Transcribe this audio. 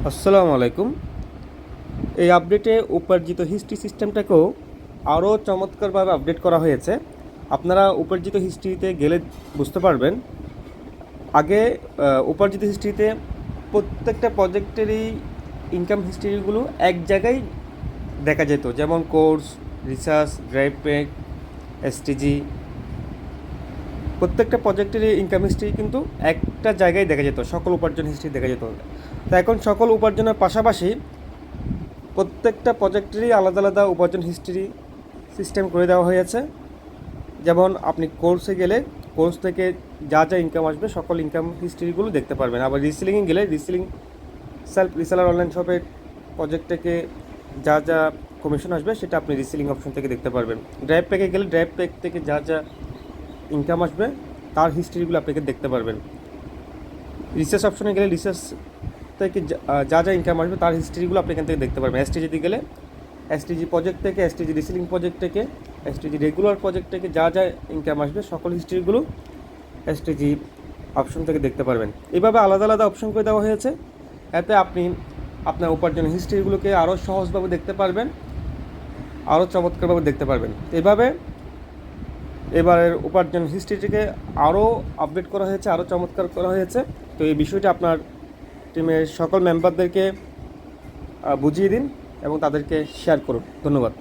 আসসালামু আলাইকুম। এই আপডেটে উপার্জিত হিস্ট্রি সিস্টেমটাকেও আরও চমৎকারভাবে আপডেট করা হয়েছে। আপনারা উপার্জিত হিস্ট্রিতে গেলে বুঝতে পারবেন। আগে উপার্জিত হিস্ট্রিতে প্রত্যেকটা প্রজেক্টেরই ইনকাম হিস্ট্রিগুলো এক জায়গায় দেখা যেত, যেমন course, research, drive pack, STG. প্রত্যেকটা প্রজেক্টেরই ইনকাম হিস্ট্রি কিন্তু একটা জায়গায় দেখা যেত, সকল উপার্জন হিস্ট্রি দেখা যেত। তো এখন সকল উপার্জনের পাশাপাশি প্রত্যেকটা প্রজেক্টেরই আলাদা আলাদা উপার্জন হিস্ট্রি সিস্টেম করে দেওয়া হয়েছে। যেমন আপনি কোর্সে গেলে কোর্স থেকে যা যা ইনকাম আসবে সকল ইনকাম হিস্ট্রিগুলো দেখতে পারবেন। আবার রিসেলিংয়ে গেলে রিসেলিং সেলফ রিসেলার অনলাইন শপের প্রজেক্ট থেকে যা যা কমিশন আসবে সেটা আপনি রিসেলিং অপশন থেকে দেখতে পারবেন। ড্রাইভ প্যাকে গেলে ড্রাইভ প্যাক থেকে যা যা ইনকাম আসবে তার হিস্ট্রিগুলো আপনাকে দেখতে পারবেন। রিসার্চ অপশনে গেলে রিসার্চ থেকে যা যা ইনকাম আসবে তার হিস্ট্রিগুলো আপনি এখান থেকে দেখতে পারবেন। এসটিজিতে গেলে এসটিজি প্রজেক্ট থেকে, এসটিজি রিসেলিং প্রজেক্ট থেকে, এসটিজি রেগুলার প্রজেক্ট থেকে যা যা ইনকাম আসবে সকল হিস্ট্রিগুলো এসটিজি অপশন থেকে দেখতে পারবেন। এইভাবে আলাদা আলাদা অপশন করে দেওয়া হয়েছে। এতে আপনি আপনার উপার্জন হিস্ট্রিগুলোকে আরও সহজভাবে দেখতে পারবেন, আরও চমৎকারভাবে দেখতে পারবেন। এভাবে এবারের উপার্জন হিস্ট্রিটিকে আরও আপডেট করা হয়েছে, আরও চমৎকার করা হয়েছে। তো এই বিষয়টি আপনার টিমের সকল মেম্বারদেরকে বুঝিয়ে দিন এবং তাদেরকে শেয়ার করুন। ধন্যবাদ।